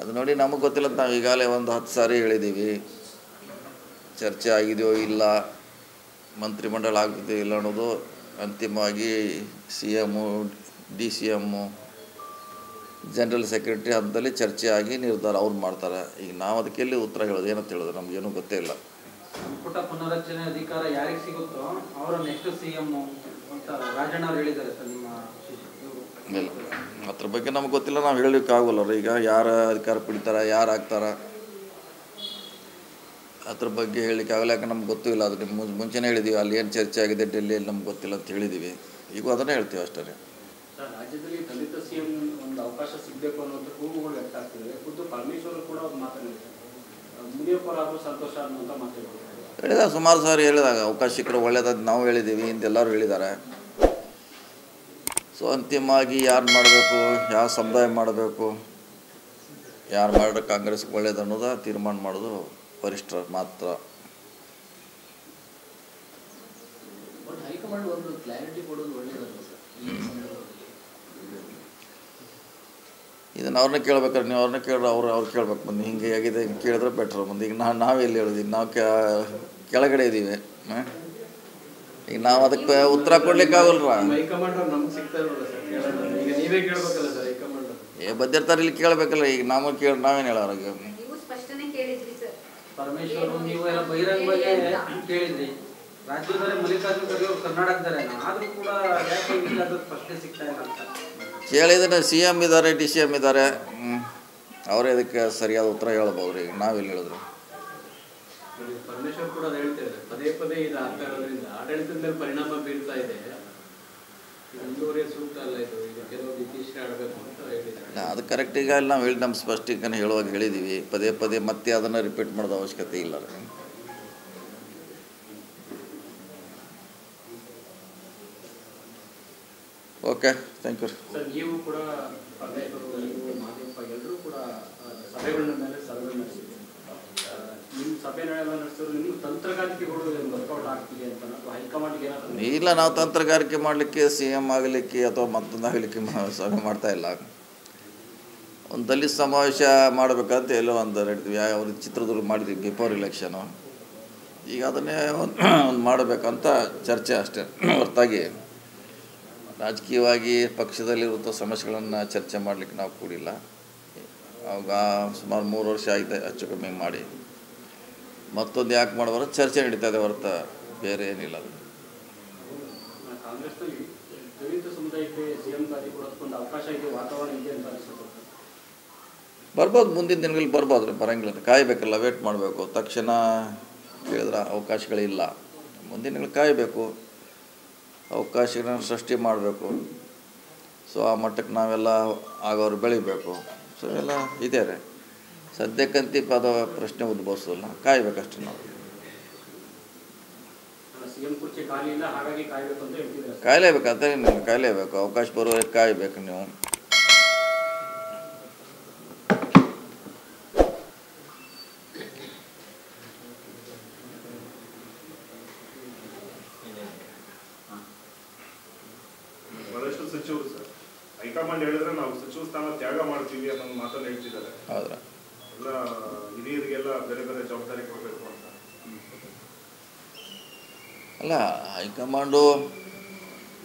ಅದು ನೋಡಿ ನಮಗೆ ಗೊತ್ತಿಲ್ಲ ಅಂತ ನಾವು ಈಗಾಗಲೇ ಒಂದು 10 ಸಾರಿ ಹೇಳಿದ್ದೀವಿ. ಚರ್ಚೆ ಆಗಿದೆಯೋ ಇಲ್ಲ, ಮಂತ್ರಿಮಂಡಲ ಆಗ್ತಿದೆಯೋ ಇಲ್ಲ ಅನ್ನೋದು ಅಂತಿಮವಾಗಿ CM, DCM, ಜನರಲ್ ಸೆಕ್ರೆಟರಿ ಹಂತದಲ್ಲಿ ಚರ್ಚೆ ಆಗಿ ನಿರ್ಧಾರ ಅವ್ರು ಮಾಡ್ತಾರೆ. ಈಗ ನಾವು ಅದಕ್ಕೆ ಎಲ್ಲಿ ಉತ್ತರ ಹೇಳೋದು, ಏನಂತ ಹೇಳೋದು, ನಮಗೇನು ಗೊತ್ತೇ ಇಲ್ಲ. ಸಂಪುಟ ಪುನರಚನೆ ಅಧಿಕಾರ ಯಾರಿಗೆ ಸಿಗುತ್ತೋ ಅವರು ನೆಕ್ಸ್ಟ್ CM ಅಂತ ರಾಜಣ್ಣ ಅವರು ಹೇಳಿದ್ದಾರೆ ಸರ್. ನಿಮ್ಮ ಇಲ್ಲ, ಅದ್ರ ಬಗ್ಗೆ ನಮ್ಗೆ ಗೊತ್ತಿಲ್ಲ, ನಾವು ಹೇಳಲಿಕ್ಕಾಗಲ್ಲ. ಈಗ ಯಾರು ಅಧಿಕಾರ ಪಡಿತಾರೆ, ಯಾರು ಆಗ್ತಾರೆ ಅದ್ರ ಬಗ್ಗೆ ಹೇಳಲಿಕ್ಕಾಗಲ್ಲ. ಯಾಕೆ ನಮ್ಗೆ ಗೊತ್ತೂ ಇಲ್ಲ. ಅದು ನಿಮ್ಮ ಮುಂಚೆನೇ ಹೇಳಿದ್ದೀವಿ, ಅಲ್ಲಿ ಏನು ಚರ್ಚೆ ಆಗಿದೆ ಡೆಲ್ಲಿಯಲ್ಲಿ ನಮ್ಗೆ ಗೊತ್ತಿಲ್ಲ ಅಂತ ಹೇಳಿದ್ದೀವಿ. ಈಗ ಅದನ್ನೇ ಹೇಳ್ತೀವಿ ಅಷ್ಟೇ. ಸರ್, ರಾಜ್ಯದಲ್ಲಿ ದಲಿತ CM ಒಂದು ಅವಕಾಶ ಸಿಗಬೇಕು ಅನ್ನೋದು ಕೂಗುಗಳು ವ್ಯಕ್ತ ಆಗ್ತಿದೆ. ಖುದ್ದು ಪರಮೇಶ್ವರ್ ಕೂಡ ಒಂದು ಮಾತಾಡಿದ್ದಾರೆ, ಮುನಿಯಪ್ಪರಾದರೂ ಸಂತೋಷ ಅನ್ನುವಂಥ ಮಾತಾಡಿದ್ದಾರೆ. ಹೇಳಿದಾಗ ಸುಮಾರು ಸಾರಿ ಹೇಳಿದಾಗ ಅವಕಾಶ ಸಿಕ್ಕರೆ ಒಳ್ಳೇದಾದ ನಾವು ಹೇಳಿದ್ದೀವಿ, ಇಂದೆಲ್ಲರೂ ಹೇಳಿದ್ದಾರೆ. ಸೊ ಅಂತಿಮವಾಗಿ ಯಾರು ಮಾಡಬೇಕು, ಯಾವ ಸಮುದಾಯ ಮಾಡಬೇಕು, ಯಾರು ಮಾಡಿದ್ರೆ ಕಾಂಗ್ರೆಸ್ಗೆ ಒಳ್ಳೇದು ಅನ್ನೋದು ತೀರ್ಮಾನ ಮಾಡೋದು ವರಿಷ್ಠರು ಮಾತ್ರ. ಹೈಕಮಾಂಡ್ ಒಂದು ಕ್ಲಾರಿಟಿ ಕೊಡೋದು ಒಳ್ಳೆಯದಲ್ಲ ಸರ್? ಇದನ್ನು ಅವ್ರನ್ನ ಕೇಳ್ಬೇಕಾದ್ರೆ ನೀವು ಅವ್ರನ್ನ ಕೇಳಿದ್ರೆ ಅವ್ರು ಕೇಳ್ಬೇಕು. ಬಂದು ಹಿಂಗೆ ಆಗಿದೆ, ಹಿಂಗೆ ಕೇಳಿದ್ರೆ ಬೆಟ್ರ್. ಬಂದು ಈಗ ನಾವೆಲ್ಲಿ ಹೇಳೋದು, ಈಗ ನಾವು ಕೆಳಗಡೆ ಇದ್ದೀವಿ. ಈಗ ನಾವು ಅದಕ್ಕೆ ಉತ್ತರ ಕೊಡ್ಲಿಕ್ಕಾಗಲ್ರ. ಬಂದಿರ್ತಾರೆ, ಇಲ್ಲಿ ಕೇಳಬೇಕಲ್ಲ. ಈಗ ನಾವೇನು ಹೇಳೋರು? ಈಗ ಪರಮೇಶ್ವರ್ ನೀವು ಎಲ್ಲ ಬಹಿರಂಗವಾಗಿ ಕೇಳಿದ್ರಿ, ರಾಜ್ಯದಲ್ಲಿ ಮಲ್ಲಿಕಾರ್ಜುನ ಖರ್ಗೆ ಅವರು ಕರ್ನಾಟಕದಾರೆ, ಆದರೂ ಕೂಡ ಯಾಕೆ ಪ್ರಶ್ನೆ ಸಿಗ್ತಾ ಇಲ್ಲ ಅಂತ ಕೇಳಿದ್ರೆ CM ಇದ್ದಾರೆ, DCM ಇದ್ದಾರೆ, ಅವರೇ ಅದಕ್ಕೆ ಸರಿಯಾದ ಉತ್ತರ ಹೇಳ್ಬೋದು. ಈಗ ನಾವೆಲ್ಲಿ ಹೇಳಿದ್ರು ಪರಮೇಶ್ವರ್ ಕೂಡ ಹೇಳ್ತಿದ್ದಾರೆ, ಪದೇ ಪದೇ ಇದು ಆಗ್ತಾ ಇರೋದ್ರಿಂದ ಆಡಳಿತದ ಮೇಲೆ ಪರಿಣಾಮ ಬೀಳ್ತಾ ಇದೆ, ಮುಂದುವರಿಯ ಸೂಕ್ತ ಅಲ್ಲ ಇದು, ಈಗ ಕೆಲವು ಇತ್ತೀಚೆಗೆ ಆಡಬೇಕು ಅಂತ ಹೇಳಿದ್ದಾರೆ. ಅದು ಕರೆಕ್ಟ್. ಈಗ ನಾವು ಹೇಳಿ ನಮ್ಮ ಸ್ಪಷ್ಟೀಕರಣ ಹೇಳುವಾಗ ಹೇಳಿದ್ದೀವಿ. ಪದೇ ಪದೇ ಮತ್ತೆ ಅದನ್ನು ರಿಪೀಟ್ ಮಾಡೋದು ಅವಶ್ಯಕತೆ ಇಲ್ಲ. Okay, thank you sir. ನೀವು ಕೂಡ ಪರಮೇಶ್ವರ್, ನೀವು ಮಾದೇವಪ್ಪ ಎಲ್ಲರೂ ಕೂಡ ಸಭೆಗಳ ಮೇಲೆ ಸರ್ವೆ ನಡೆಸಿದ್ದೀವಿ. ನಿಮ್ಮ ಸಭೆಗಳೆಲ್ಲ ನಡೆಸಿದ್ರು ನಿಮ್ಗೆ ತಂತ್ರಗಾರಿಕೆಗಳು ವರ್ಕೌಟ್ ಆಗ್ತಿದೆ ಅಂತ ಹೈಕಮಾಂಡ್ಗೆ ಏನಾದರೂ? ಇಲ್ಲ, ನಾವು ತಂತ್ರಗಾರಿಕೆ ಮಾಡಲಿಕ್ಕೆ CM ಆಗಲಿಕ್ಕೆ ಅಥವಾ ಮತ್ತೊಂದು ಆಗಲಿಕ್ಕೆ ಸಭೆ ಮಾಡ್ತಾ ಇಲ್ಲ. ಒಂದು ದಲಿತ ಸಮಾವೇಶ ಮಾಡಬೇಕಂತ ಎಲ್ಲೋ ಒಂದು ಹೇಳ್ತೀವಿ. ಯಾವ ಚಿತ್ರದುರ್ಗ ಮಾಡಿದ್ವಿ ಬಿಫೋರ್ ಎಲೆಕ್ಷನು. ಈಗ ಅದನ್ನೇ ಒಂದು ಮಾಡಬೇಕಂತ ಚರ್ಚೆ ಅಷ್ಟೇ ಹೊರತಾಗಿ ರಾಜಕೀಯವಾಗಿ ಪಕ್ಷದಲ್ಲಿರುವಂಥ ಸಮಸ್ಯೆಗಳನ್ನು ಚರ್ಚೆ ಮಾಡಲಿಕ್ಕೆ ನಾವು ಕೂಡಿಲ್ಲ. ಅವಾಗ ಸುಮಾರು 3 ವರ್ಷ ಆಗಿದೆ ಹೆಚ್ಚು ಕಮ್ಮಿ ಮಾಡಿ. ಮತ್ತೊಂದು ಯಾಕೆ ಮಾಡೋದ್ರೆ ಚರ್ಚೆ ನಡೀತಾ ಇದೆ ಹೊರತು ಬೇರೆ ಏನಿಲ್ಲ. ಕಾಂಗ್ರೆಸ್ನಲ್ಲಿ ದಲಿತ ಸಮುದಾಯಕ್ಕೆ CM ಗಾದಿ ಕೊಡೋದಕ್ಕೊಂದು ಅವಕಾಶ ಇದೆ, ವಾತಾವರಣ ಇದೆ ಅಂತ ಅನಿಸುತ್ತೆ. ಬರ್ಬೋದು, ಮುಂದಿನ ದಿನಗಳಲ್ಲಿ ಬರ್ಬೋದು. ಬರೋಂಗಿಲ್ಲ, ಕಾಯಬೇಕಲ್ಲ, ವೇಟ್ ಮಾಡಬೇಕು. ತಕ್ಷಣ ಕೇಳಿದ್ರೆ ಅವಕಾಶಗಳಿಲ್ಲ. ಮುಂದಿನ ದಿನಗಳು ಕಾಯಬೇಕು, ಅವಕಾಶಗಳನ್ನು ಸೃಷ್ಟಿ ಮಾಡಬೇಕು. ಸೊ ಆ ಮಟ್ಟಕ್ಕೆ ನಾವೆಲ್ಲ ಆಗೋರು ಬೆಳಿಬೇಕು. ಸೊ ಎಲ್ಲ ಇದೆ ರೀ. ಸದ್ಯಕ್ಕಂತೂ ಅದು ಪ್ರಶ್ನೆ ಉದ್ಭವಿಸೋಲ್ಲ, ಕಾಯಬೇಕಷ್ಟೇ ನಾವು. CM ಕುರ್ಚಿ ಖಾಲಿ ಇಲ್ಲ, ಹಾಗಾಗಿ ಕಾಯಬೇಕು ಅಂತ ಹೇಳ್ತಿದ್ದಾರೆ. ಕಾಯಲೇಬೇಕು, ಅದೇ ನೀವು ಕಾಯಲೇಬೇಕು. ಅವಕಾಶ ಬರೋವರೆಗೆ ಕಾಯಬೇಕು ನೀವು. ಬಹಳಷ್ಟು ಸಚಿವರು ಸರ್ ಹೈಕಮಾಂಡ್ ಹೇಳಿದ್ರೆ ನಾವು ಸಚಿವ ಸ್ಥಾನ ತ್ಯಾಗ ಮಾಡ್ತೀವಿ ಅನ್ನೋ ಮಾತನ್ನು ಹೇಳ್ತಿದ್ದಾರೆ. ಹೌದಾ? ಎಲ್ಲ ಹಿರಿಯರಿಗೆಲ್ಲ ಬೇರೆ ಬೇರೆ ಜವಾಬ್ದಾರಿ ಕೊಡಬೇಕು ಅಂತ. ಅಲ್ಲ, ಹೈಕಮಾಂಡು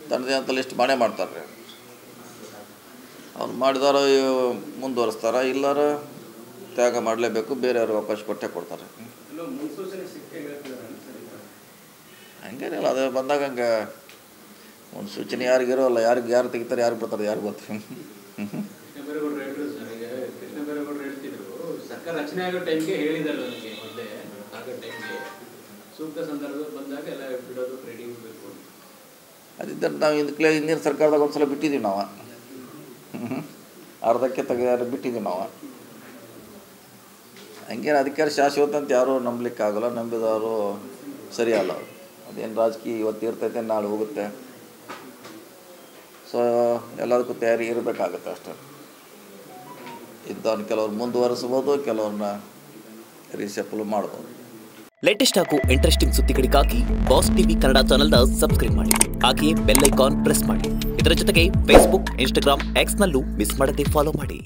ತನ್ನದೇ ಅಂತ ಲಿಸ್ಟ್ ಮಾಡೇ ಮಾಡ್ತಾರೆ. ಅವ್ರು ಮಾಡಿದಾರ ಮುಂದುವರಿಸ್ತಾರ, ಇಲ್ಲಾರ ತ್ಯಾಗ ಮಾಡಲೇಬೇಕು, ಬೇರೆಯವ್ರಿಗೆ ಅವಕಾಶ ಕೊಟ್ಟೆ ಕೊಡ್ತಾರೆ. ಹಂಗೇನಿಲ್ಲ, ಅದು ಬಂದಾಗ ಹಂಗೆ ಮುನ್ಸೂಚನೆ ಯಾರಿಗಿರೋಲ್ಲ. ಯಾರು ತೆಗಿತಾರೆ, ಯಾರು ಬರ್ತಾರೆ, ಯಾರು ಗೊತ್ತು. ಸರ್ಕಾರ ರಚನೆ ಆಗೋ ಟೈಮ್ಗೆ ಹೇಳಿದ್ದಾರೆ ನನಗೆ, ಮೊದಲೇ ಆಗೋ ಟೈಮ್ಗೆ ಸೂಕ್ತ ಸಂದರ್ಭ ಬಂದಾಗ ಎಲ್ಲ ಬಿಡೋದು ರೆಡಿ ಇರಬೇಕು. ಅದಿದ್ದರೆ ನಾವು ಹಿಂದಿನ ಸರ್ಕಾರದಾಗ ಒಂದು ಸಲ ಬಿಟ್ಟಿದ್ದೀವಿ. ನಾವು ಅರ್ಧಕ್ಕೆ ಬಿಟ್ಟಿದ್ದೀವಿ ನಾವು. ಹಂಗೇನು ಅಧಿಕಾರ ಶಾಶ್ವತ ಅಂತ ಯಾರೂ ನಂಬಲಿಕ್ಕಾಗಲ್ಲ. ನಂಬಿದವರು ಸರಿಯಲ್ಲ. ಅದೇನು ರಾಜಕೀಯ ಇವತ್ತು ಇರ್ತೈತೆ, ನಾಳೆ ಹೋಗುತ್ತೆ. ಸೊ ಎಲ್ಲದಕ್ಕೂ ತಯಾರಿ ಇರಬೇಕಾಗತ್ತೆ ಅಷ್ಟೇ. ಇದ್ದವ್ರನ್ನ ಕೆಲವ್ರು ಮುಂದುವರಿಸ್ಬೋದು, ಕೆಲವ್ರನ್ನ ರೀಸೆಪ್ಲ್ ಮಾಡ್ಬೋದು. ಲೇಟೆಸ್ಟ್ ಹಾಗೂ ಇಂಟ್ರೆಸ್ಟಿಂಗ್ ಸುದ್ದಿಗಳಿಗಾಗಿ ಬಾಸ್ ಟಿವಿ ಕನ್ನಡ ಚಾನೆಲ್ನ ಸಬ್ಸ್ಕ್ರೈಬ್ ಮಾಡಿ. ಹಾಗೆಯೇ ಬೆಲ್ ಐಕಾನ್ ಪ್ರೆಸ್ ಮಾಡಿ. ಇದರ ಜೊತೆಗೆ ಫೇಸ್ಬುಕ್, ಇನ್ಸ್ಟಾಗ್ರಾಮ್, ಎಕ್ಸ್ನಲ್ಲೂ ಮಿಸ್ ಮಾಡದೆ ಫಾಲೋ ಮಾಡಿ.